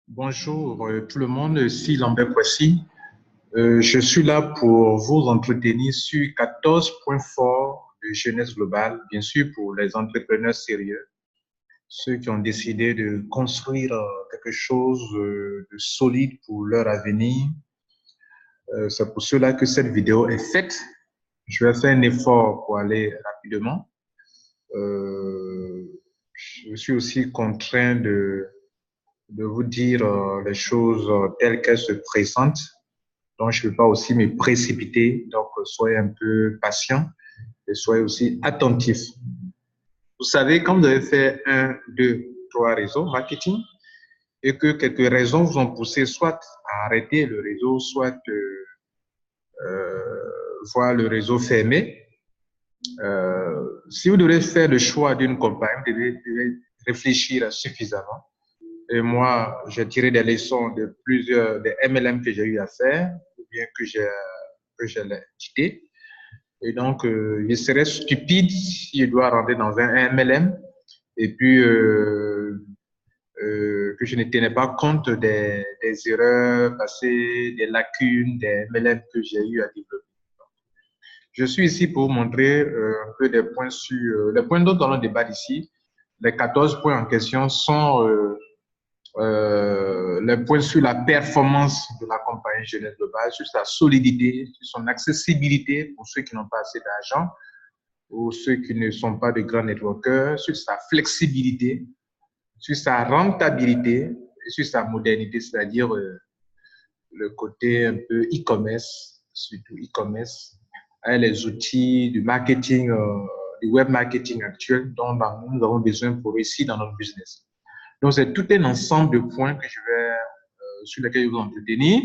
Bonjour tout le monde, ici Lambert Kwasi. Je suis là pour vous entretenir sur 14 points forts de jeunesse globale, bien sûr pour les entrepreneurs sérieux, ceux qui ont décidé de construire quelque chose de solide pour leur avenir. C'est pour cela que cette vidéo est faite. Je vais faire un effort pour aller rapidement. Je suis aussi contraint de vous dire les choses telles qu'elles se présentent. Donc, je ne peux pas aussi me précipiter. Donc, soyez un peu patient et soyez aussi attentif. Vous savez, quand vous avez fait un, deux, trois réseaux marketing et que quelques raisons vous ont poussé soit à arrêter le réseau, soit voir le réseau fermé, si vous devez faire le choix d'une compagnie, vous devez réfléchir suffisamment. Et moi, j'ai tiré des leçons de plusieurs des MLM que j'ai eu à faire, ou bien que j'ai quitté. Et donc, je serais stupide si je dois rentrer dans un MLM et puis que je ne tenais pas compte des erreurs passées, des lacunes des MLM que j'ai eu à développer. Je suis ici pour vous montrer un peu des points sur les points dont on a débat ici. Les 14 points en question sont les points sur la performance de la compagnie Jeunesse Globale, sur sa solidité, sur son accessibilité pour ceux qui n'ont pas assez d'argent ou ceux qui ne sont pas de grands networkers, sur sa flexibilité, sur sa rentabilité et sur sa modernité, c'est-à-dire le côté un peu e-commerce, surtout e-commerce, avec les outils du marketing, du web marketing actuel dont nous avons besoin pour réussir dans notre business. Donc, c'est tout un ensemble de points que sur lesquels je vais vous entretenir.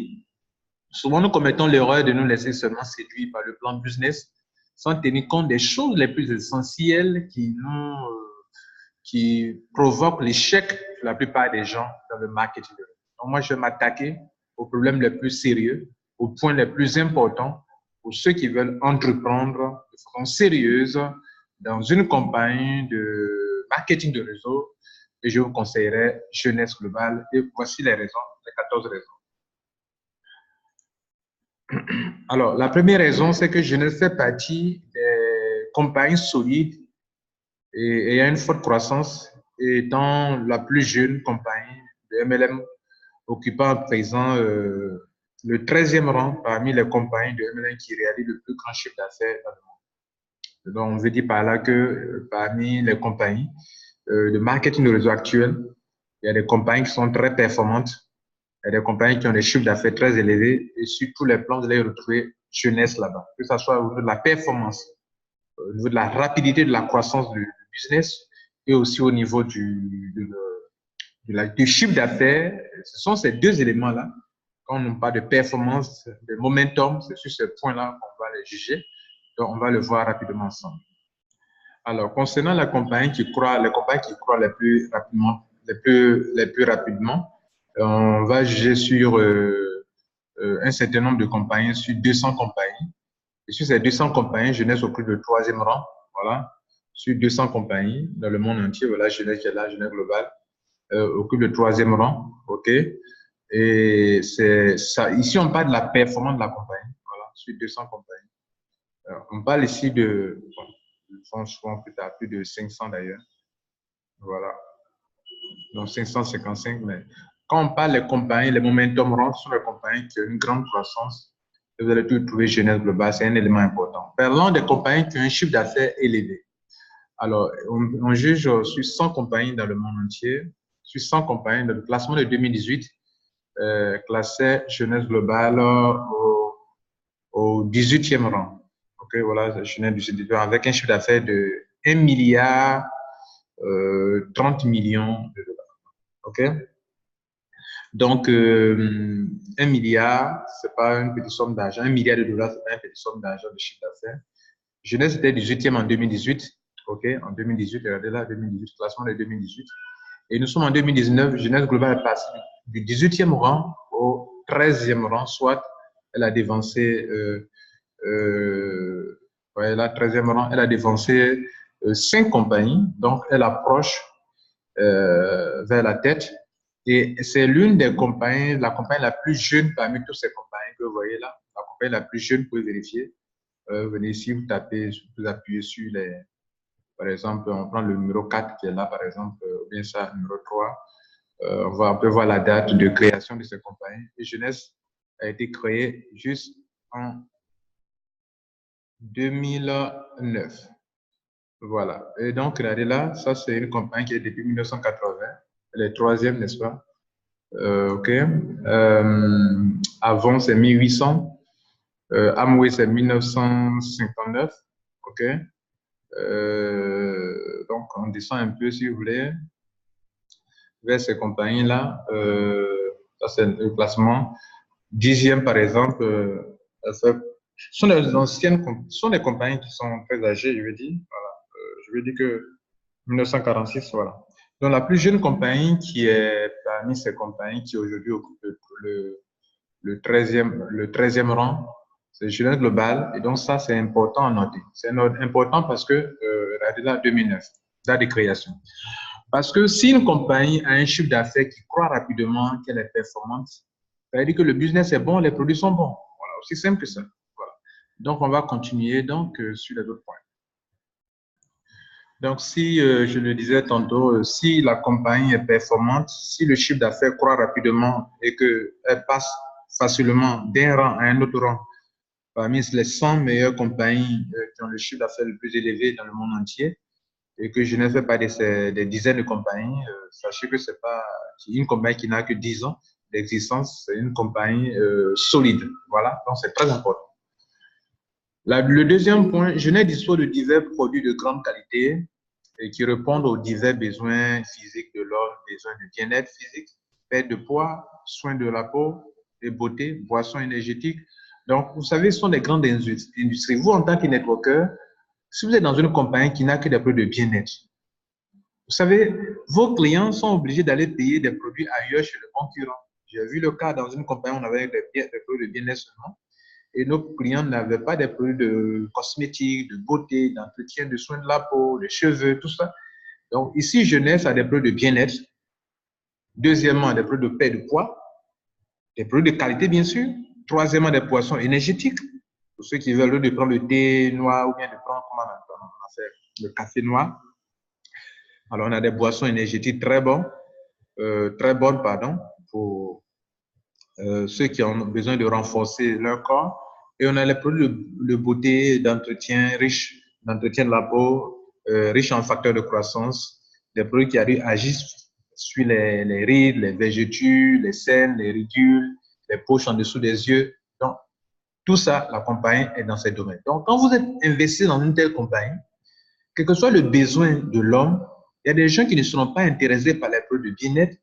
Souvent, nous commettons l'erreur de nous laisser seulement séduire par le plan business sans tenir compte des choses les plus essentielles qui provoquent l'échec de la plupart des gens dans le marketing. Donc, moi, je vais m'attaquer aux problèmes les plus sérieux, aux points les plus importants pour ceux qui veulent entreprendre de façon sérieuse dans une compagnie de marketing de réseau. Et je vous conseillerais Jeunesse Globale. Et voici les raisons, les 14 raisons. Alors, la première raison, c'est que Jeunesse fait partie des compagnies solides et ayant une forte croissance, étant la plus jeune compagnie de MLM, occupant à présent le 13e rang parmi les compagnies de MLM qui réalisent le plus grand chiffre d'affaires dans le monde. Donc, on veut dire par là que parmi les compagnies de marketing de réseau actuel, il y a des compagnies qui sont très performantes, il y a des compagnies qui ont des chiffres d'affaires très élevés et sur tous les plans, vous allez retrouver Jeunesse là-bas, que ce soit au niveau de la performance, au niveau de la rapidité de la croissance du business et aussi au niveau du chiffre d'affaires. Ce sont ces deux éléments-là. Quand on parle de performance, de momentum, c'est sur ce point-là qu'on va les juger. Donc, on va le voir rapidement ensemble. Alors, concernant la compagnie les compagnies qui croient les plus rapidement, les plus rapidement, on va juger sur un certain nombre de compagnies, sur 200 compagnies. Et sur ces 200 compagnies, Jeunesse occupe le 3e rang. Voilà. Sur 200 compagnies dans le monde entier, voilà, Jeunesse est là, Jeunesse Globale occupe le 3e rang. OK. Et c'est ça. Ici, on parle de la performance de la compagnie. Voilà, sur 200 compagnies. Alors, on parle ici de, bon, souvent plus de 500 d'ailleurs. Voilà. Donc 555, mais quand on parle des compagnies, les momentum rank sont les compagnies qui ont une grande croissance. Vous allez tout trouver Jeunesse Globale, c'est un élément important. Parlons des compagnies qui ont un chiffre d'affaires élevé. Alors, on juge sur 100 compagnies dans le monde entier, sur 100 compagnies, le classement de 2018 classait Jeunesse Globale au 18e rang. OK, voilà, Jeunesse 18 avec un chiffre d'affaires de 1 milliard 30 millions de dollars. OK? Donc, 1 milliard, ce n'est pas une petite somme d'argent. 1 milliard de dollars, ce n'est pas une petite somme d'argent de chiffre d'affaires. Jeunesse était 18e en 2018. OK? En 2018, regardez là, 2018, classement de 2018. Et nous sommes en 2019. Jeunesse Globale est passée du 18e rang au 13e rang, soit elle a dévancé, ouais, la 13e rang, elle a dévancé 5 compagnies. Donc, elle approche vers la tête. Et c'est l'une des compagnies, la compagnie la plus jeune parmi toutes ces compagnies que vous voyez là. La compagnie la plus jeune, vous pouvez vérifier. Venez ici, vous tapez, vous appuyez sur les... Par exemple, on prend le numéro 4 qui est là, par exemple, ou bien ça, numéro 3. On peut voir la date de création de ces compagnies. Et Jeunesse a été créée juste en 2009. Voilà. Et donc, regardez là, ça, c'est une compagnie qui est depuis 1980. Elle est troisième, n'est-ce pas? OK. Avant, c'est 1800. Amway, c'est 1959. OK. Donc, on descend un peu, si vous voulez, vers ces compagnies-là. Ça, c'est le classement. Dixième, par exemple, ce sont des anciennes, ce sont des compagnies qui sont très âgées, je veux dire. Voilà. Je veux dire que 1946, voilà. Donc, la plus jeune compagnie qui est parmi ces compagnies qui aujourd'hui occupe le 13e rang, c'est Julien Global. Et donc, ça, c'est important à noter. C'est important parce que, regardez là, 2009, date de création. Parce que si une compagnie a un chiffre d'affaires qui croît rapidement, qu'elle est performante, ça veut dire que le business est bon, les produits sont bons. Voilà, aussi simple que ça. Voilà. Donc, on va continuer donc, sur les autres points. Donc, si je le disais tantôt, si la compagnie est performante, si le chiffre d'affaires croît rapidement et qu'elle passe facilement d'un rang à un autre rang parmi les 100 meilleures compagnies qui ont le chiffre d'affaires le plus élevé dans le monde entier, et que je ne fais pas des dizaines de compagnies, sachez que c'est pas une compagnie qui n'a que 10 ans d'existence, c'est une compagnie solide. Voilà, donc c'est très important. Le deuxième point, Genève dispose de divers produits de grande qualité et qui répondent aux divers besoins physiques de l'homme, besoins de bien-être physique, perte de poids, soins de la peau et beauté, boissons énergétiques. Donc, vous savez, ce sont des grandes industries. Vous, en tant que networker, si vous êtes dans une compagnie qui n'a que des produits de bien-être, vous savez, vos clients sont obligés d'aller payer des produits ailleurs chez le concurrent. J'ai vu le cas dans une compagnie où on avait des produits de bien-être seulement et nos clients n'avaient pas des produits de cosmétiques, de beauté, d'entretien, de soins de la peau, de cheveux, tout ça. Donc ici, Jeunesse a des produits de bien-être. Deuxièmement, des produits de perte de poids, des produits de qualité, bien sûr. Troisièmement, des boissons énergétiques. Pour ceux qui veulent de prendre le thé noir ou bien de prendre, comment on fait, le café noir. Alors, on a des boissons énergétiques très bonnes, pardon, pour ceux qui ont besoin de renforcer leur corps. Et on a les produits de beauté, d'entretien, riches d'entretien de la peau, riches en facteurs de croissance, des produits qui agissent sur les rides, les vergetures, les cernes, les ridules, les poches en dessous des yeux. Donc, tout ça, la compagnie est dans ces domaines. Donc, quand vous êtes investi dans une telle compagnie, quel que soit le besoin de l'homme, il y a des gens qui ne seront pas intéressés par les produits de bien-être,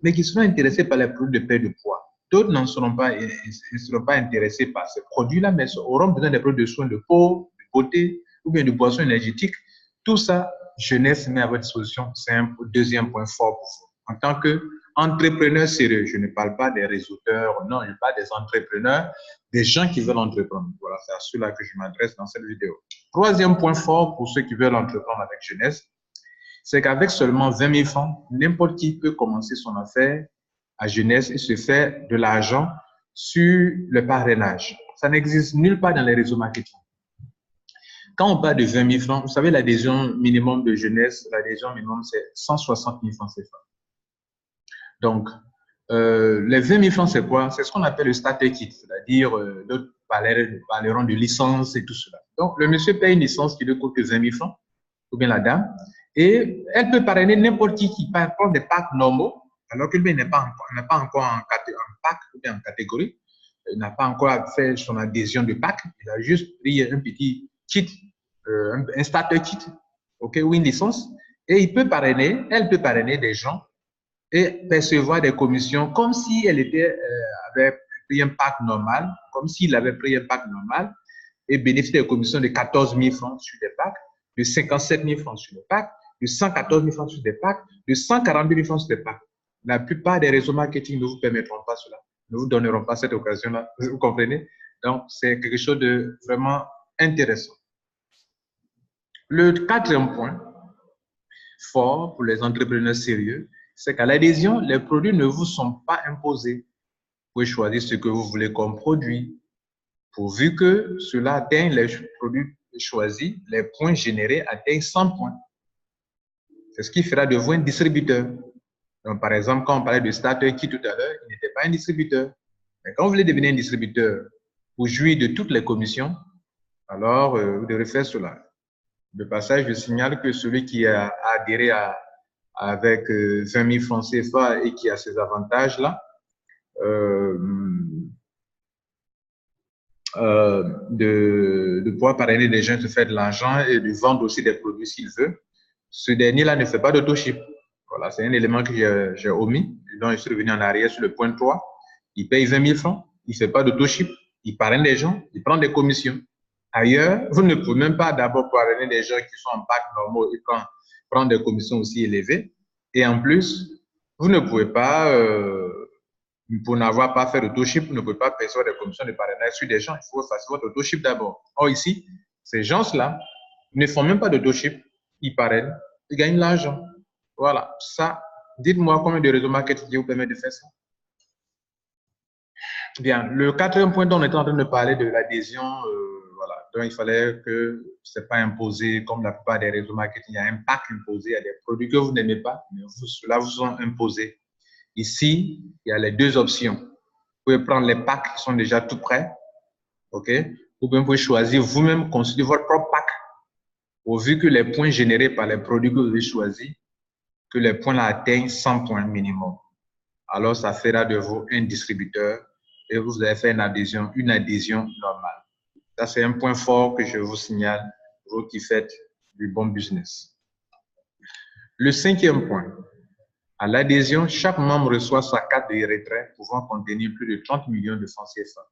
mais qui seront intéressés par les produits de perte de poids. D'autres ne seront pas intéressés par ces produits-là, mais auront besoin des produits de soins de peau, de beauté ou bien de boissons énergétiques. Tout ça, Jeunesse met à votre disposition. C'est un deuxième point fort pour vous. En tant qu'entrepreneur sérieux, je ne parle pas des réseauteurs, non, je parle des entrepreneurs, des gens qui veulent entreprendre. Voilà, c'est à ceux-là que je m'adresse dans cette vidéo. Troisième point fort pour ceux qui veulent entreprendre avec Jeunesse, c'est qu'avec seulement 20 000 francs, n'importe qui peut commencer son affaire à Jeunesse et se faire de l'argent sur le parrainage. Ça n'existe nulle part dans les réseaux marketing. Quand on parle de 20 000 francs, vous savez, l'adhésion minimum de Jeunesse, l'adhésion minimum, c'est 160 000 francs CFA. Donc, les 20 000 francs, c'est quoi? C'est ce qu'on appelle le starter kit, c'est-à-dire d'autres parleront de licence et tout cela. Donc, le monsieur paye une licence qui ne coûte que 20 000 francs, ou bien la dame, et elle peut parrainer n'importe qui prend des packs normaux, alors qu'il n'est pas encore en pack ou bien en catégorie. Il n'a pas encore fait son adhésion de pack, il a juste pris un petit kit, un starter kit, okay, ou une licence, et elle peut parrainer des gens et percevoir des commissions comme si elle avait pris un pack normal, comme s'il avait pris un pack normal et bénéficier des commissions de 14 000 francs sur des packs, de 57 000 francs sur des packs, de 114 000 francs sur des packs, de 142 000 francs sur des packs. La plupart des réseaux marketing ne vous permettront pas cela, ne vous donneront pas cette occasion-là, vous comprenez? Donc, c'est quelque chose de vraiment intéressant. Le quatrième point fort pour les entrepreneurs sérieux, c'est qu'à l'adhésion, les produits ne vous sont pas imposés. Vous pouvez choisir ce que vous voulez comme produit, pourvu que cela atteigne les produits choisis, les points générés atteignent 100 points. C'est ce qui fera de vous un distributeur. Donc, par exemple, quand on parlait de Starter Kit tout à l'heure, il n'était pas un distributeur. Mais quand vous voulez devenir un distributeur pour jouir de toutes les commissions, alors vous devrez faire cela. De passage, je signale que celui qui a adhéré avec 20 000 francs CFA et qui a ces avantages-là, de pouvoir parrainer des gens, de faire de l'argent et de vendre aussi des produits s'il veut, ce dernier-là ne fait pas d'autoship. Voilà, c'est un élément que j'ai omis. Donc, je suis revenu en arrière sur le point 3. Il paye 20 000 francs, il ne fait pas d'autoship, il parraine des gens, il prend des commissions. Ailleurs, vous ne pouvez même pas d'abord parrainer des gens qui sont en bac normaux et prendre des commissions aussi élevées. Et en plus, vous ne pouvez pas, pour n'avoir pas fait d'autoship, vous ne pouvez pas percevoir des commissions de parrainage sur des gens. Il faut faire votre autoship d'abord. Or, ici, ces gens-là ne font même pas d'autoship, ils parrainent, ils gagnent l'argent. Voilà, ça, dites-moi combien de réseaux marketing vous permet de faire ça. Bien, le quatrième point dont on est en train de parler de l'adhésion, voilà, donc il fallait que ce n'est pas imposé comme la plupart des réseaux marketing, il y a un pack imposé, il y a des produits que vous n'aimez pas, mais ceux-là vous sont imposés. Ici, il y a les deux options. Vous pouvez prendre les packs qui sont déjà tout prêts, ok? Ou bien vous pouvez choisir vous-même, construire votre propre pack, pourvu que les points générés par les produits que vous avez choisis, que les points là atteignent 100 points minimum. Alors, ça fera de vous un distributeur et vous allez faire une adhésion normale. Ça, c'est un point fort que je vous signale, vous qui faites du bon business. Le cinquième point, à l'adhésion, chaque membre reçoit sa carte de retrait pouvant contenir plus de 30 millions de francs CFA.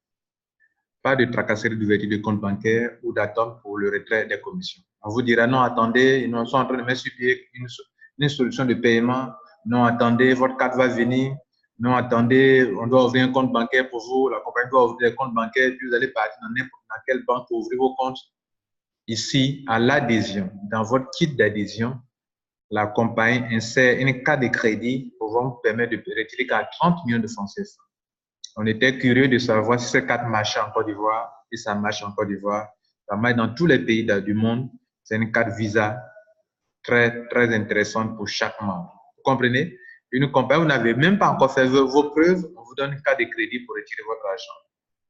Pas de tracasserie d'ouverture de compte bancaire ou d'attente pour le retrait des commissions. On vous dira non, attendez, ils sont en train de mettre sur pied une solution de paiement. Non, attendez, votre carte va venir. Non, attendez, on doit ouvrir un compte bancaire pour vous. La compagnie doit ouvrir un compte bancaire, puis vous allez partir dans n'importe quelle banque pour ouvrir vos comptes. Ici, à l'adhésion, dans votre kit d'adhésion, la compagnie insère une carte de crédit pouvant vous permettre de retirer jusqu'à 30 millions de francs CFA. On était curieux de savoir si cette carte marchait en Côte d'Ivoire, et ça marche en Côte d'Ivoire. Ça marche dans tous les pays du monde. C'est une carte Visa très, très intéressante pour chaque membre. Vous comprenez? Une compagnie, vous n'avez même pas encore fait vos preuves, on vous donne une carte de crédit pour retirer votre argent.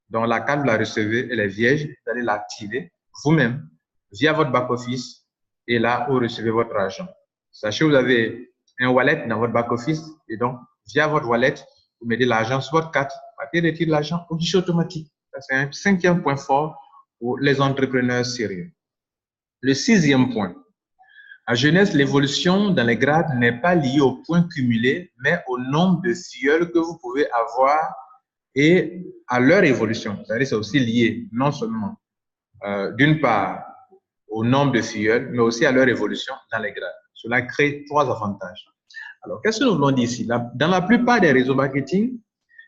Donc, la carte, vous la recevez, elle est vierge, vous allez l'activer vous-même via votre back-office et là, vous recevez votre argent. Sachez que vous avez un wallet dans votre back-office et donc, via votre wallet, vous mettez l'argent sur votre carte, vous retirez l'argent au guichet automatique. C'est un cinquième point fort pour les entrepreneurs sérieux. Le sixième point. À jeunesse, l'évolution dans les grades n'est pas liée aux points cumulés, mais au nombre de filleuls que vous pouvez avoir et à leur évolution. C'est-à-dire, c'est aussi lié non seulement, d'une part, au nombre de filleuls, mais aussi à leur évolution dans les grades. Cela crée trois avantages. Alors, qu'est-ce que nous voulons dire ici? Dans la plupart des réseaux marketing,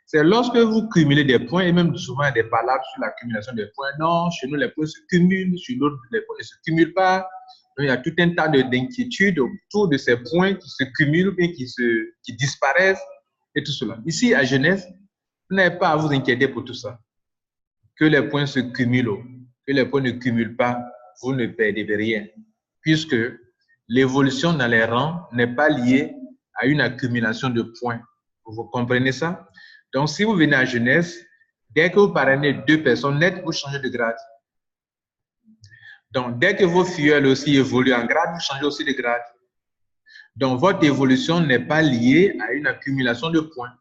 c'est lorsque vous cumulez des points, et même souvent des palabres sur l'accumulation des points. Non, chez nous, les points se cumulent, chez d'autres, les points ne se cumulent pas. Donc, il y a tout un tas d'inquiétudes autour de ces points qui se cumulent et qui disparaissent et tout cela. Ici, à Genève, vous n'avez pas à vous inquiéter pour tout ça. Que les points se cumulent, que les points ne cumulent pas, vous ne perdez rien, puisque l'évolution dans les rangs n'est pas liée à une accumulation de points. Vous comprenez ça? Donc, si vous venez à jeunesse, dès que vous parrainez 2 personnes nettes, vous changez de grade. Donc, dès que vos filleuls aussi évoluent en grade, vous changez aussi de grade. Donc, votre évolution n'est pas liée à une accumulation de points.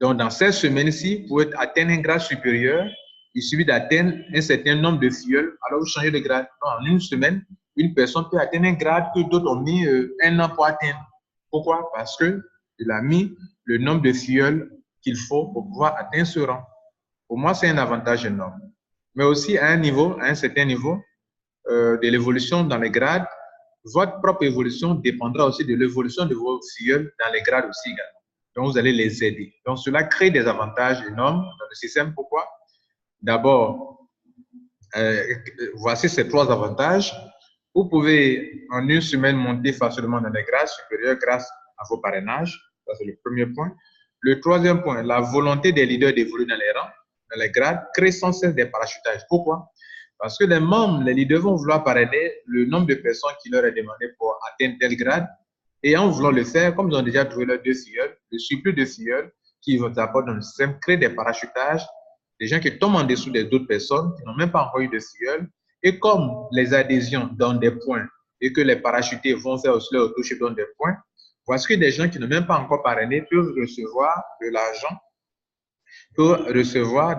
Donc, dans cette semaine-ci, pour atteindre un grade supérieur, il suffit d'atteindre un certain nombre de filleuls, alors vous changez de grade. Donc, en une semaine, une personne peut atteindre un grade que d'autres ont mis 1 an pour atteindre. Pourquoi? Parce qu'il a mis le nombre de filleuls qu'il faut pour pouvoir atteindre ce rang. Pour moi, c'est un avantage énorme. Mais aussi, à un certain niveau de l'évolution dans les grades, votre propre évolution dépendra aussi de l'évolution de vos filleuls dans les grades aussi également. Donc, vous allez les aider. Donc, cela crée des avantages énormes dans le système. Pourquoi? D'abord, voici ces 3 avantages. Vous pouvez, en une semaine, monter facilement dans les grades supérieurs grâce à vos parrainages. Ça, c'est le premier point. Le troisième point, la volonté des leaders d'évoluer dans les rangs, dans les grades, crée sans cesse des parachutages. Pourquoi? Parce que les membres, les leaders vont vouloir parrainer le nombre de personnes qui leur est demandé pour atteindre tel grade. Et en voulant le faire, comme ils ont déjà trouvé leurs 2 filleuls, le surplus de filleuls qui vont apporter dans le système crée des parachutages, des gens qui tombent en dessous des autres personnes qui n'ont même pas encore eu de filleuls. Et comme les adhésions donnent des points et que les parachutés vont faire aussi leur touche et donnent des points, voici que des gens qui n'ont même pas encore parrainé peuvent recevoir de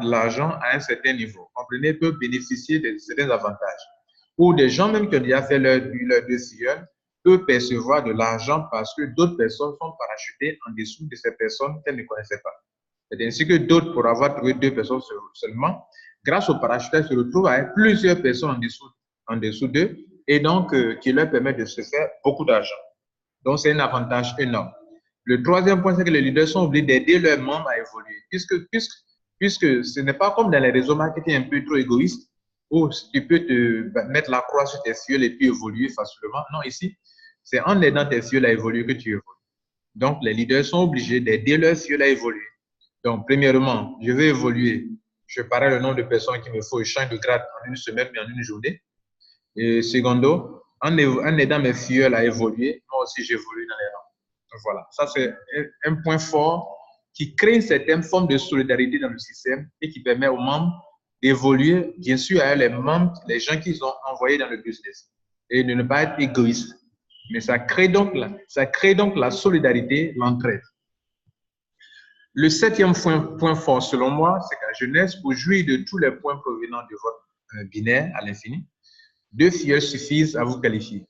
l'argent à un certain niveau. Comprenez, peuvent bénéficier de certains avantages. Ou des gens même qui ont déjà fait leurs 2 filleuls peuvent percevoir de l'argent parce que d'autres personnes sont parachutées en dessous de ces personnes qu'elles ne connaissaient pas. C'est ainsi que d'autres, pour avoir trouvé 2 personnes seulement, grâce au parachutage, se retrouvent avec plusieurs personnes en dessous d'eux et donc qui leur permet de se faire beaucoup d'argent. Donc, c'est un avantage énorme. Le troisième point, c'est que les leaders sont obligés d'aider leurs membres à évoluer, puisque ce n'est pas comme dans les réseaux marketing un peu trop égoïstes, où tu peux te mettre la croix sur tes filleuls et puis évoluer facilement. Non, ici, c'est en aidant tes filleuls à évoluer que tu évolues. Donc, les leaders sont obligés d'aider leurs filleuls à évoluer. Donc, premièrement, je vais évoluer. Je parais le nombre de personnes qu'il me faut, je change de grade en une semaine, mais en une journée. Et secondo, en aidant mes filleuls à évoluer, moi aussi, j'évolue dans les rangs. Donc, voilà, ça, c'est un point fort qui crée une certaine forme de solidarité dans le système et qui permet aux membres d'évoluer, bien sûr, avec les membres, les gens qu'ils ont envoyés dans le business et de ne pas être égoïstes. Mais ça crée donc la solidarité, l'entraide. Le 7e point fort, selon moi, c'est qu'à jeunesse, pour jouir de tous les points provenant de votre binaire à l'infini, 2 filleuls suffisent à vous qualifier.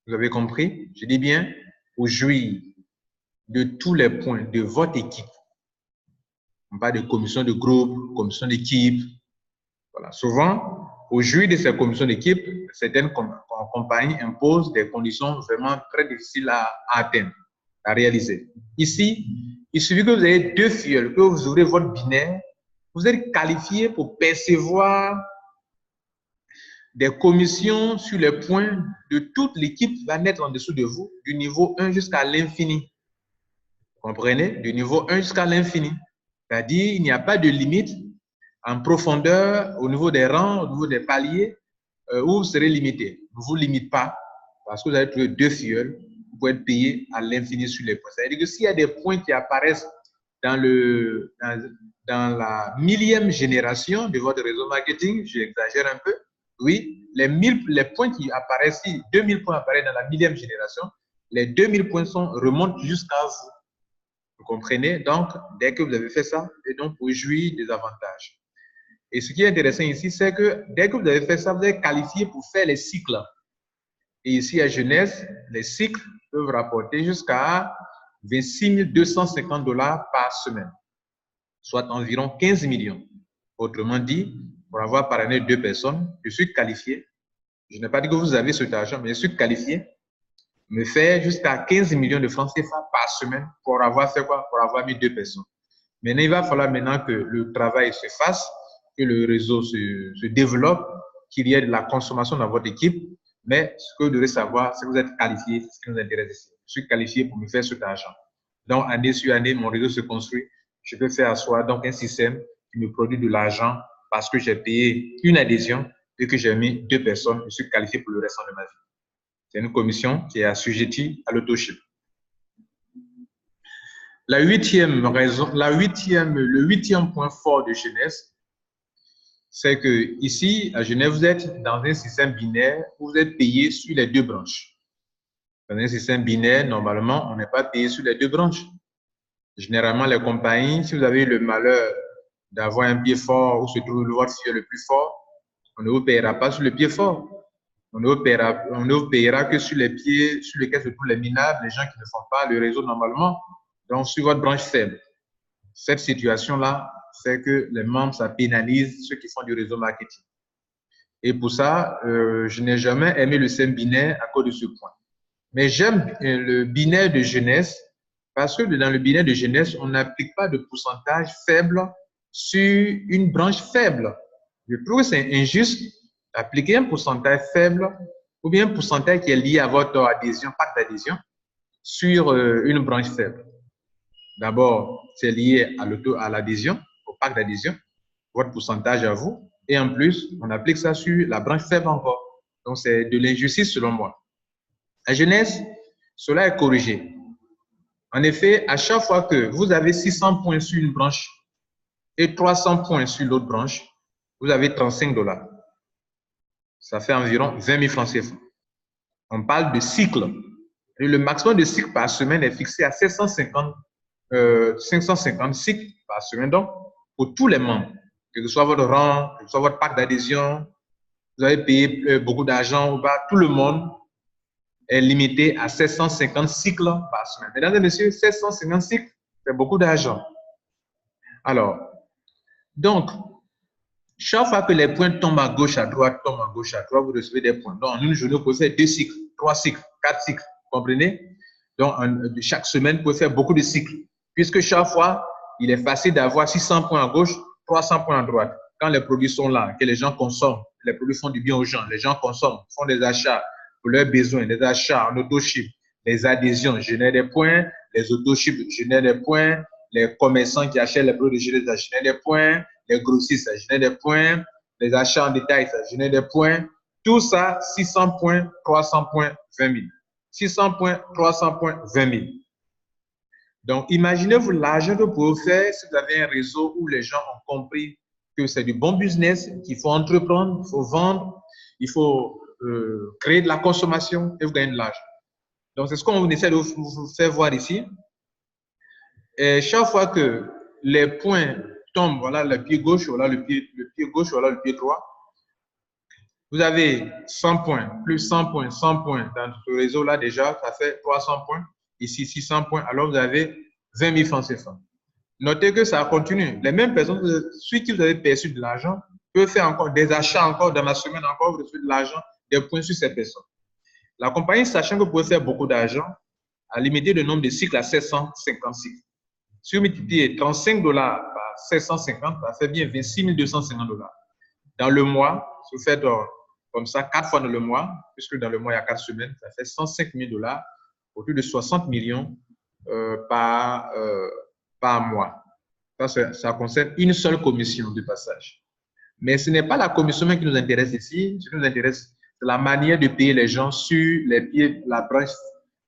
Vous avez compris? Je dis bien, pour jouir de tous les points de votre équipe. On parle de commission de groupe, commission d'équipe. Voilà. Souvent, pour jouir de ces commissions d'équipe, certaines compagnies imposent des conditions vraiment très difficiles à atteindre, à réaliser. Ici, il suffit que vous ayez 2 filleuls, que vous ouvrez votre binaire, vous êtes qualifié pour percevoir des commissions sur les points de toute l'équipe qui va naître en dessous de vous, du niveau 1 jusqu'à l'infini. Vous comprenez? Du niveau 1 jusqu'à l'infini. C'est-à-dire, il n'y a pas de limite en profondeur, au niveau des rangs, au niveau des paliers, où vous serez limité. Ne vous limite pas, parce que vous avez trouvé 2 filleuls, vous pouvez être payé à l'infini sur les points. C'est-à-dire que s'il y a des points qui apparaissent dans la 1000e génération de votre réseau marketing, j'exagère un peu, oui, les points qui apparaissent, si 2000 points apparaissent dans la 1000e génération, les 2000 points remontent jusqu'à vous. Vous comprenez? Donc, dès que vous avez fait ça, et donc vous jouir des avantages. Et ce qui est intéressant ici, c'est que dès que vous avez fait ça, vous êtes qualifié pour faire les cycles. Et ici, à Jeunesse, les cycles peuvent rapporter jusqu'à 26 250 $ par semaine, soit environ 15 millions. Autrement dit, pour avoir parrainé 2 personnes, je suis qualifié. Je n'ai pas dit que vous avez cet argent, mais je suis qualifié. Me faire jusqu'à 15 millions de francs CFA par semaine pour avoir fait quoi? Pour avoir mis 2 personnes. Maintenant, il va falloir maintenant que le travail se fasse, que le réseau se développe, qu'il y ait de la consommation dans votre équipe. Mais ce que vous devez savoir, c'est que vous êtes qualifié, c'est ce qui nous intéresse ici. Je suis qualifié pour me faire cet argent. Donc, année sur année, mon réseau se construit. Je peux faire asseoir donc un système qui me produit de l'argent parce que j'ai payé une adhésion et que j'ai mis 2 personnes. Je suis qualifié pour le restant de ma vie. C'est une commission qui est assujettie à l'autoship. Le 8e point fort de Jeunesse, c'est que ici, à Genève, vous êtes dans un système binaire où vous êtes payé sur les 2 branches. Dans un système binaire, normalement, on n'est pas payé sur les 2 branches. Généralement, les compagnies, si vous avez le malheur d'avoir un pied fort où se trouve votre filleul le plus fort, on ne vous payera pas sur le pied fort. On ne vous payera que sur les pieds sur lesquels se trouvent les minables, les gens qui ne font pas le réseau normalement, donc sur votre branche faible. Cette situation-là fait que les membres, ça pénalise ceux qui font du réseau marketing. Et pour ça, je n'ai jamais aimé le système binaire à cause de ce point. Mais j'aime le binaire de jeunesse parce que dans le binaire de jeunesse, on n'applique pas de pourcentage faible sur une branche faible. Je trouve que c'est injuste d'appliquer un pourcentage faible ou bien un pourcentage qui est lié à votre adhésion, pacte d'adhésion, sur une branche faible. D'abord, c'est lié à l'adhésion, au pack d'adhésion, votre pourcentage à vous. Et en plus, on applique ça sur la branche faible encore. Donc, c'est de l'injustice selon moi. La jeunesse, cela est corrigé. En effet, à chaque fois que vous avez 600 points sur une branche et 300 points sur l'autre branche, vous avez 35 $. Ça fait environ 20 000 francs CFA. On parle de cycle. Et le maximum de cycles par semaine est fixé à 550 cycles par semaine. Donc, pour tous les membres, que ce soit votre rang, que ce soit votre pack d'adhésion, vous avez payé beaucoup d'argent ou pas, tout le monde est limité à 750 cycles par semaine. Mesdames et messieurs, 750 cycles, c'est beaucoup d'argent. Alors, donc, chaque fois que les points tombent à gauche, à droite, tombent à gauche, à droite, vous recevez des points. Donc, en une journée, vous pouvez faire 2 cycles, 3 cycles, 4 cycles. Vous comprenez? Donc, chaque semaine, vous pouvez faire beaucoup de cycles. Puisque chaque fois, il est facile d'avoir 600 points à gauche, 300 points à droite. Quand les produits sont là, que les gens consomment, les produits font du bien aux gens, les gens consomment, font des achats pour leurs besoins, des achats en auto-ship, les adhésions génèrent des points, les auto-ship génèrent des points, les commerçants qui achètent les produits ça génère des points, les grossistes, ça génère des points, les achats en détail, ça génère des points. Tout ça, 600 points, 300 points, 20 000. 600 points, 300 points, 20 000. Donc, imaginez-vous l'argent que vous pouvez faire si vous avez un réseau où les gens ont compris que c'est du bon business, qu'il faut entreprendre, il faut vendre, il faut créer de la consommation et vous gagnez de l'argent. Donc, c'est ce qu'on essaie de vous faire voir ici. Et chaque fois que les points tombent, voilà le pied gauche, voilà le pied gauche, voilà le pied droit, vous avez 100 points, plus 100 points, 100 points dans ce réseau-là déjà, ça fait 300 points. Ici, 600 points, alors vous avez 20 000 francs CFA. Notez que ça continue. Les mêmes personnes, ceux qui vous avez perçu de l'argent, peuvent faire encore des achats encore dans la semaine, encore vous recevez de l'argent, des points sur ces personnes. La compagnie, sachant que vous pouvez faire beaucoup d'argent, a limité le nombre de cycles à 750 cycles. Si vous multipliez 35 $ par 750, ça fait bien 26 250 $. Dans le mois, si vous faites comme ça 4 fois dans le mois, puisque dans le mois il y a 4 semaines, ça fait 105 000 $, autour de 60 millions par mois. Ça concerne une seule commission de passage. Mais ce n'est pas la commission qui nous intéresse ici. Ce qui nous intéresse, c'est la manière de payer les gens sur les pieds, la branche,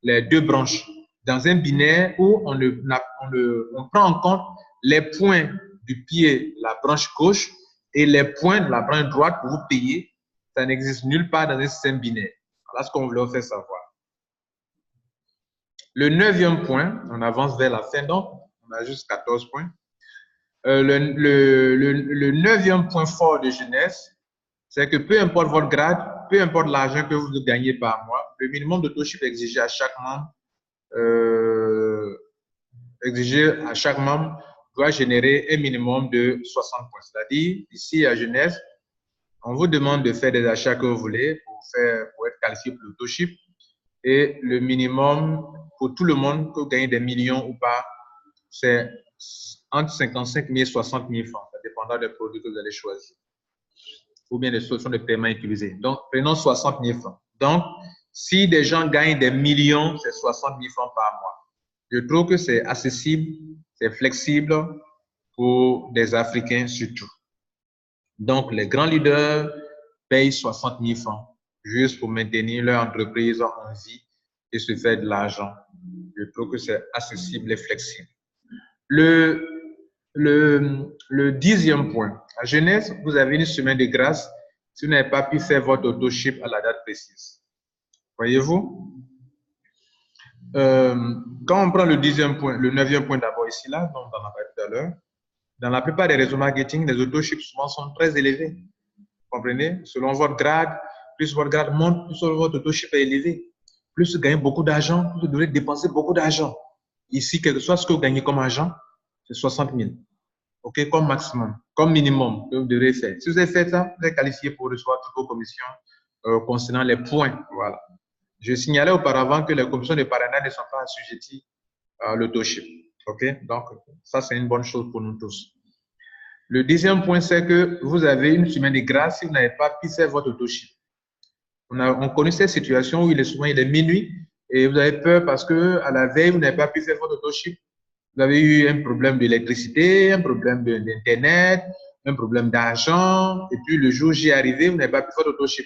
les deux branches. Dans un binaire où on prend en compte les points du pied, la branche gauche, et les points de la branche droite pour vous payer. Ça n'existe nulle part dans un système binaire. Voilà ce qu'on voulait vous faire savoir. Le 9e point, on avance vers la fin, donc on a juste 14 points. Le 9e point fort de jeunesse, c'est que peu importe votre grade, peu importe l'argent que vous gagnez par mois, le minimum d'auto-ship exigé à chaque membre doit générer un minimum de 60 points. C'est-à-dire, ici à jeunesse, on vous demande de faire des achats que vous voulez pour être qualifié pour l'auto-ship. Et le minimum pour tout le monde, que vous gagnez des millions ou pas, c'est entre 55 000 et 60 000 francs, ça dépendra des produits que vous allez choisir, ou bien des solutions de paiement utilisées. Donc, prenons 60 000 francs. Donc, si des gens gagnent des millions, c'est 60 000 francs par mois. Je trouve que c'est accessible, c'est flexible pour des Africains surtout. Donc, les grands leaders payent 60 000 francs juste pour maintenir leur entreprise en vie et se faire de l'argent. Je trouve que c'est accessible et flexible. Le 10e point. À jeunesse, vous avez une semaine de grâce si vous n'avez pas pu faire votre auto-ship à la date précise. Voyez-vous? Quand on prend le 10e point, le 9e point d'abord ici, là, dont on en a parlé tout à l'heure, dans la plupart des réseaux marketing, les auto-ships souvent sont très élevés. Vous comprenez? Selon votre grade, plus votre grade monte, plus votre auto-ship est élevé. Plus vous gagnez beaucoup d'argent, plus vous devez dépenser beaucoup d'argent. Ici, quel que soit ce que vous gagnez comme argent, c'est 60 000. OK, comme maximum, comme minimum que vous devrez faire. Si vous avez fait ça, vous êtes qualifié pour recevoir toutes vos commissions concernant les points. Voilà. Je signalais auparavant que les commissions de parrainage ne sont pas assujetties à l'auto-ship. OK, donc ça, c'est une bonne chose pour nous tous. Le 10e point, c'est que vous avez une semaine de grâce si vous n'avez pas pu faire votre auto-ship. On connaît cette situation où il est minuit et vous avez peur parce que à la veille, vous n'avez pas pu faire votre auto-ship. Vous avez eu un problème d'électricité, un problème d'Internet, un problème d'argent, et puis le jour où j'y arrivé, vous n'avez pas pu faire d'autoship.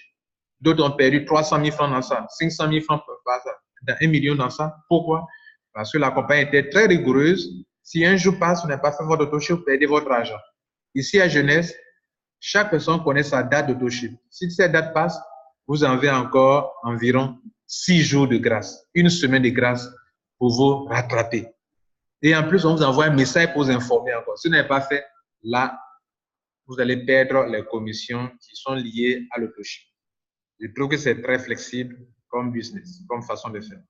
D'autres ont perdu 300 000 francs dans ça, 500 000 francs par ça, dans 1 million dans ça. Pourquoi? Parce que la compagnie était très rigoureuse. Si un jour passe, vous n'avez pas fait votre autoship, vous perdez votre argent. Ici à Jeunesse, chaque personne connaît sa date d'autoship. Si cette date passe, vous en avez encore environ 6 jours de grâce, une semaine de grâce pour vous rattraper. Et en plus, on vous envoie un message pour vous informer encore. Si vous n'avez pas fait, là, vous allez perdre les commissions qui sont liées à l'autoship. Je trouve que c'est très flexible comme business, comme façon de faire.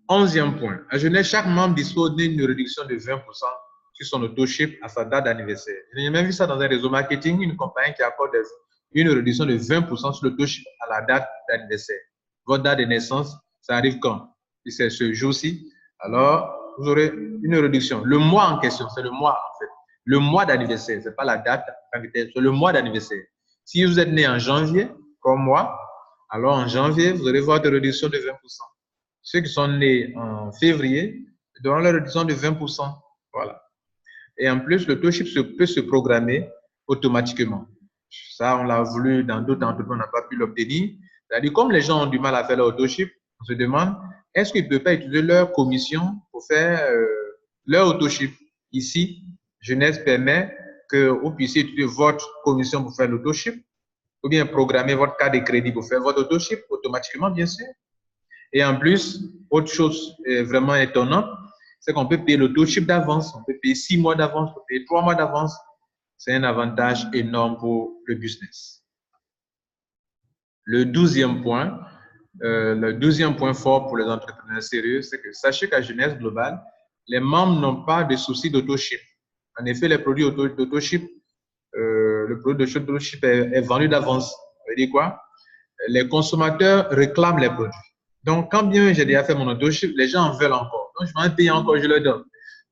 11e point. À Genève, chaque membre dispose d'une réduction de 20% sur son autoship à sa date d'anniversaire. J'ai même vu ça dans un réseau marketing, une compagnie qui accorde une réduction de 20% sur l'autoship à la date d'anniversaire. Votre date de naissance, ça arrive quand? Si c'est ce jour-ci, alors vous aurez une réduction. Le mois en question, c'est le mois en fait. Le mois d'anniversaire, ce n'est pas la date, c'est le mois d'anniversaire. Si vous êtes né en janvier, comme moi, alors en janvier, vous aurez votre réduction de 20%. Ceux qui sont nés en février auront la réduction de 20%. Voilà. Et en plus, le autoship peut se programmer automatiquement. Ça, on l'a voulu dans d'autres entreprises, on n'a pas pu l'obtenir. C'est-à-dire, comme les gens ont du mal à faire leur autoship, on se demande, est-ce qu'ils ne peuvent pas utiliser leur commission pour faire leur autoship? Ici, Jeunesse permet que vous puissiez utiliser votre commission pour faire l'autoship, ou bien programmer votre carte de crédit pour faire votre autoship automatiquement, bien sûr. Et en plus, autre chose vraiment étonnante, c'est qu'on peut payer l'autoship d'avance. On peut payer 6 mois d'avance, on peut payer 3 mois d'avance. C'est un avantage énorme pour le business. Le 12e point fort pour les entrepreneurs sérieux, c'est que sachez qu'à Jeunesse Globale, les membres n'ont pas de souci d'autoship. En effet, les produits d'autoship, le produit d'autoship est vendu d'avance. Ça veut dire quoi? Les consommateurs réclament les produits. Donc, quand bien j'ai déjà fait mon autoship, les gens en veulent encore. Donc, je vais en payer encore, je leur donne.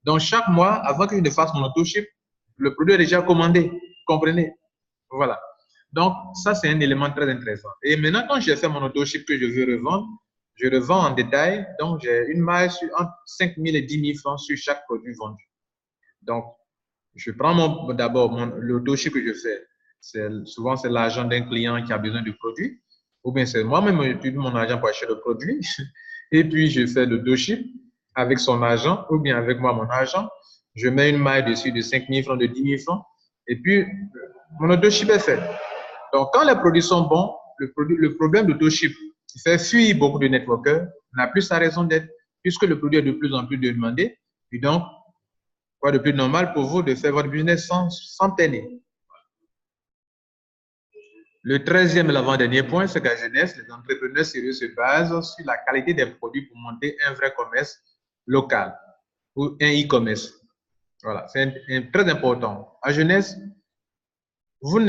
Donc, chaque mois, avant que je ne fasse mon autoship, le produit est déjà commandé. Vous comprenez? Voilà. Donc, ça, c'est un élément très intéressant. Et maintenant, quand j'ai fait mon autoship que je veux revendre, je revends en détail. Donc, j'ai une marge entre 5 000 et 10 000 francs sur chaque produit vendu. Donc, je prends d'abord l'autoship que je fais. Souvent, c'est l'argent d'un client qui a besoin du produit. Ou bien c'est moi-même qui utilise mon argent pour acheter le produit. Et puis, je fais l'autoship avec son argent ou bien avec moi mon argent. Je mets une maille dessus de 5 000 francs, de 10 000 francs. Et puis, mon autoship est fait. Donc, quand les produits sont bons, le problème d'autoship qui fait fuir beaucoup de networkers n'a plus sa raison d'être puisque le produit est de plus en plus demandé. Et donc, quoi de plus normal pour vous de faire votre business sans peiner. Le 13e et l'avant-dernier point, c'est qu'à Jeunesse, les entrepreneurs sérieux se basent sur la qualité des produits pour monter un vrai commerce local ou un e-commerce. Voilà, c'est très important. À Jeunesse, vous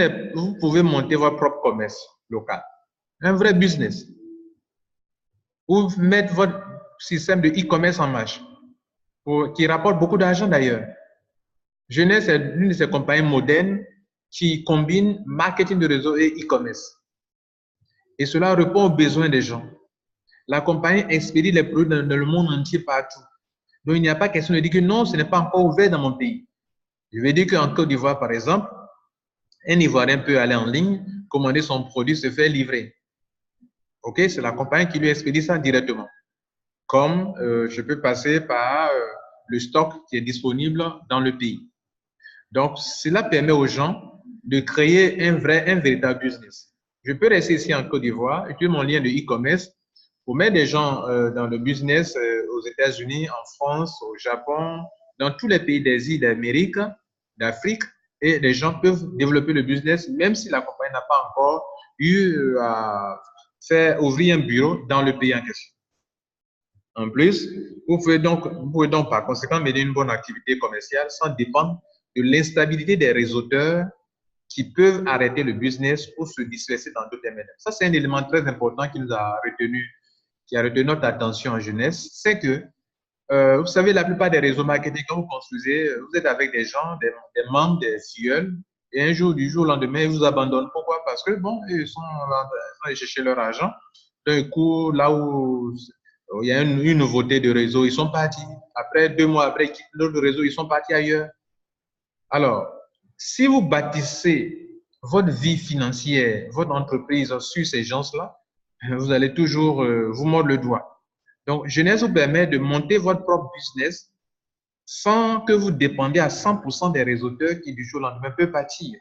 pouvez monter votre propre commerce local, un vrai business, ou mettre votre système de e-commerce en marche, qui rapporte beaucoup d'argent d'ailleurs. Jeunesse est l'une de ces compagnies modernes qui combine marketing de réseau et e-commerce. Et cela répond aux besoins des gens. La compagnie expédie les produits dans le monde entier partout. Donc, il n'y a pas question de dire que non, ce n'est pas encore ouvert dans mon pays. Je vais dire qu'en Côte d'Ivoire, par exemple, un Ivoirien peut aller en ligne, commander son produit, se faire livrer. OK, c'est la compagnie qui lui expédie ça directement. Comme je peux passer par le stock qui est disponible dans le pays. Donc, cela permet aux gens de créer un véritable business. Je peux rester ici en Côte d'Ivoire, utiliser mon lien de e-commerce pour mettre des gens dans le business aux États-Unis, en France, au Japon, dans tous les pays des îles d'Amérique, d'Afrique, et les gens peuvent développer le business même si la compagnie n'a pas encore eu à faire ouvrir un bureau dans le pays en question. En plus, vous pouvez donc par conséquent mener une bonne activité commerciale sans dépendre de l'instabilité des réseauteurs qui peuvent arrêter le business ou se disperser dans d'autres domaines. Ça, c'est un élément très important qui nous a retenu, qui a retenu notre attention en jeunesse, c'est que, vous savez, la plupart des réseaux marketing, quand vous construisez, vous êtes avec des gens, des membres, des filleuls, et un jour, du jour au lendemain, ils vous abandonnent. Pourquoi? Parce que, bon, ils sont allés chercher leur argent. D'un coup, là où Il y a une nouveauté de réseau, ils sont partis. Après 2 mois, après ils quittent l'autre réseau, ils sont partis ailleurs. Alors, si vous bâtissez votre vie financière, votre entreprise sur ces gens-là, vous allez toujours vous mordre le doigt. Donc, Jeunesse vous permet de monter votre propre business sans que vous dépendiez à 100% des réseauteurs qui, du jour au lendemain, peuvent partir.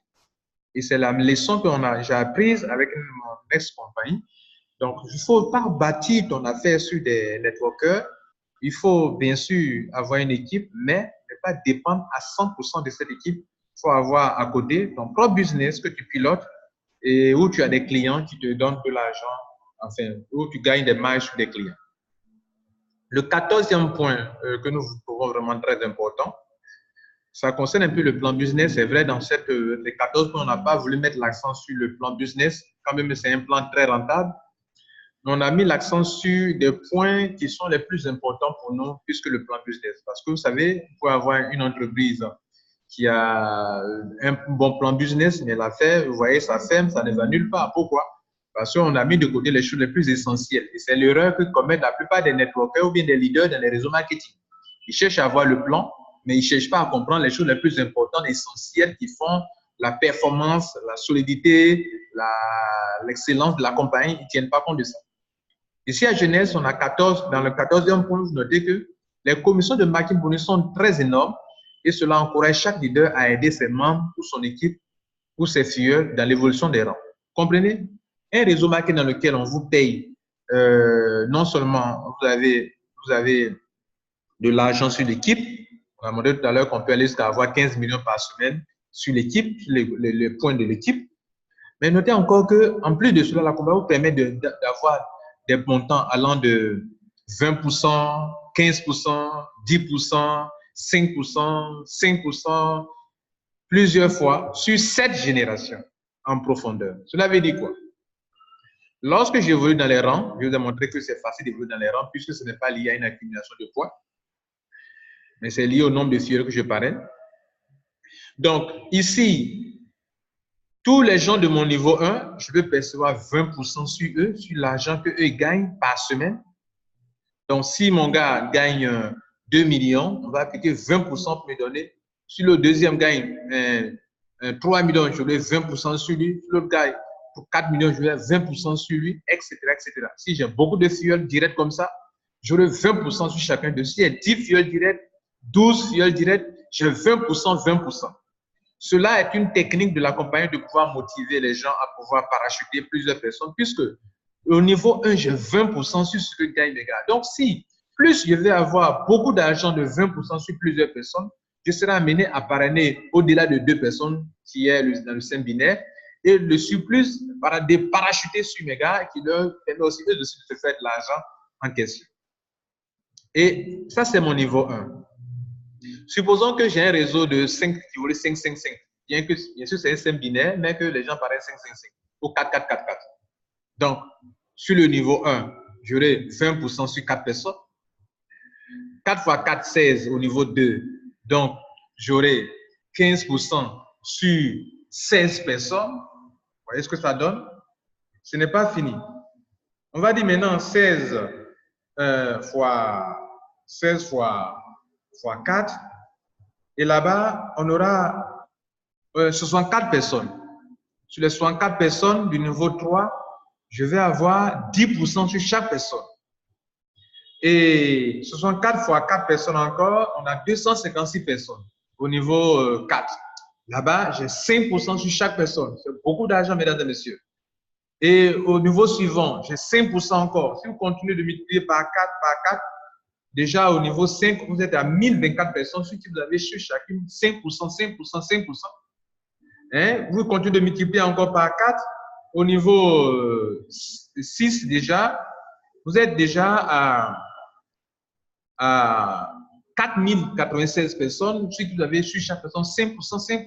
Et c'est la leçon que j'ai apprise avec mon ex-compagnie. Donc, il ne faut pas bâtir ton affaire sur des networkers. Il faut bien sûr avoir une équipe, mais ne pas dépendre à 100% de cette équipe. Il faut avoir à côté ton propre business que tu pilotes et où tu as des clients qui te donnent de l'argent, enfin, où tu gagnes des marges sur des clients. Le 14e point que nous trouvons vraiment très important, ça concerne un peu le plan business. C'est vrai, dans les 14 points, on n'a pas voulu mettre l'accent sur le plan business. Quand même, c'est un plan très rentable. On a mis l'accent sur des points qui sont les plus importants pour nous, puisque le plan business. Parce que vous savez, vous pouvez avoir une entreprise qui a un bon plan business, mais l'affaire, vous voyez, ça ferme, ça ne va nulle part. Pourquoi? Parce qu'on a mis de côté les choses les plus essentielles. Et c'est l'erreur que commettent la plupart des networkers ou bien des leaders dans les réseaux marketing. Ils cherchent à avoir le plan, mais ils ne cherchent pas à comprendre les choses les plus importantes, essentielles qui font la performance, la solidité, l'excellence de la compagnie. Ils ne tiennent pas compte de ça. Ici à Jeunesse, on a 14, dans le 14e point, vous notez que les commissions de marketing bonus sont très énormes et cela encourage chaque leader à aider ses membres ou son équipe ou ses filleuls dans l'évolution des rangs. Comprenez? Un réseau marketing dans lequel on vous paye, non seulement vous avez de l'argent sur l'équipe, on a demandé tout à l'heure qu'on peut aller jusqu'à avoir 15 millions par semaine sur l'équipe, les points de l'équipe, mais notez encore qu'en plus de cela, la compagnie vous permet d'avoir des montants allant de 20%, 15%, 10%, 5%, 5%, plusieurs fois sur 7 générations en profondeur. Cela veut dire quoi? Lorsque j'évolue dans les rangs, je vous ai montré que c'est facile d'évoluer dans les rangs puisque ce n'est pas lié à une accumulation de points, mais c'est lié au nombre de filles que je parraine. Donc, ici, tous les gens de mon niveau 1, je peux percevoir 20% sur eux, sur l'argent qu'eux gagnent par semaine. Donc, si mon gars gagne 2 millions, on va appliquer 20% pour me donner. Si le deuxième gagne 3 millions, je vais 20% sur lui. Si l'autre gagne pour 4 millions, je vais 20% sur lui, etc., etc. Si j'ai beaucoup de filleuls directs comme ça, j'aurai 20% sur chacun de. Si j'ai 10 filleuls directs, 12 filleuls directs, j'ai 20%, 20%. Cela est une technique de la compagnie de pouvoir motiver les gens à pouvoir parachuter plusieurs personnes, puisque au niveau 1, j'ai 20% sur ce que gagnent les gars. Donc, si plus je vais avoir beaucoup d'argent de 20% sur plusieurs personnes, je serai amené à parrainer au-delà de 2 personnes qui est dans le sein binaire et le surplus de parachuter sur mes gars qui leur permet aussi eux de se faire de l'argent en question. Et ça, c'est mon niveau 1. Supposons que j'ai un réseau de 5 qui vaut 5, 5, 5. Bien sûr, c'est un système binaire, mais que les gens paraissent 5, 5, 5 ou 4, 4, 4, 4. Donc, sur le niveau 1, j'aurai 20% sur 4 personnes. 4 fois 4, 16 au niveau 2. Donc, j'aurai 15% sur 16 personnes. Vous voyez ce que ça donne? Ce n'est pas fini. On va dire maintenant 16 fois 4. Et là-bas, on aura 64 personnes. Sur les 64 personnes du niveau 3, je vais avoir 10% sur chaque personne. Et 64 fois 4 personnes encore, on a 256 personnes au niveau 4. Là-bas, j'ai 5% sur chaque personne. C'est beaucoup d'argent, mesdames et messieurs. Et au niveau suivant, j'ai 5% encore. Si vous continuez de multiplier par 4, déjà au niveau 5, vous êtes à 1024 personnes. Si vous avez sur chacune 5%, 5%, 5%. Hein? Vous continuez de multiplier encore par 4. Au niveau 6 déjà, vous êtes déjà à 4096 personnes. Si vous avez sur chaque personne 5%, 5%.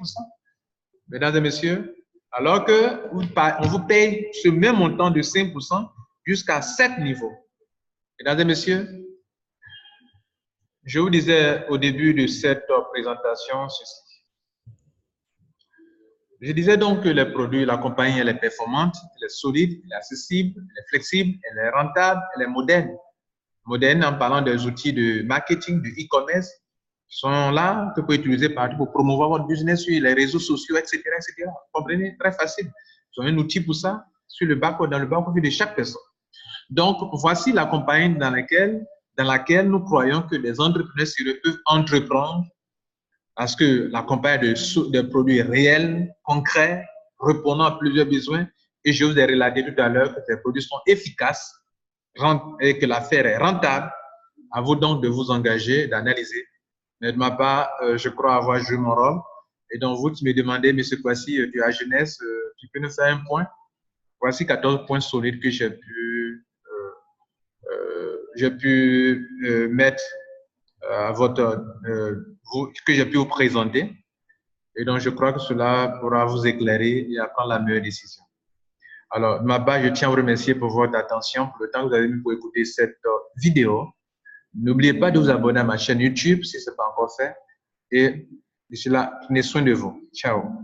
Mesdames et messieurs, alors qu'on vous paye ce même montant de 5% jusqu'à 7 niveaux. Mesdames et messieurs, je vous disais au début de cette présentation ceci. Je disais donc que les produits, la compagnie, elle est performante, elle est solide, elle est accessible, elle est flexible, elle est rentable, elle est moderne. modernes en parlant des outils de marketing, de e-commerce, sont là que vous pouvez utiliser partout pour promouvoir votre business sur les réseaux sociaux, etc., etc. Vous comprenez? Très facile. Ils ont un outil pour ça sur le dans le back-office de chaque personne. Donc, voici la compagnie dans laquelle nous croyons que les entrepreneurs sérieux peuvent entreprendre parce que la compagnie de produits réels, concrets, répondant à plusieurs besoins. Et je vous ai relaté tout à l'heure que ces produits sont efficaces et que l'affaire est rentable. À vous donc de vous engager, d'analyser. Mais de ma part, je crois avoir joué mon rôle. Et donc, vous qui me demandez, mais ce fois-ci, tu as jeunesse, tu peux nous faire un point. Voici 14 points solides que j'ai pu mettre à que j'ai pu vous présenter. Et donc, je crois que cela pourra vous éclairer et à prendre la meilleure décision. Alors, de ma part, je tiens à vous remercier pour votre attention, pour le temps que vous avez mis pour écouter cette vidéo. N'oubliez pas de vous abonner à ma chaîne YouTube si ce n'est pas encore fait. Et d'ici là, prenez soin de vous. Ciao.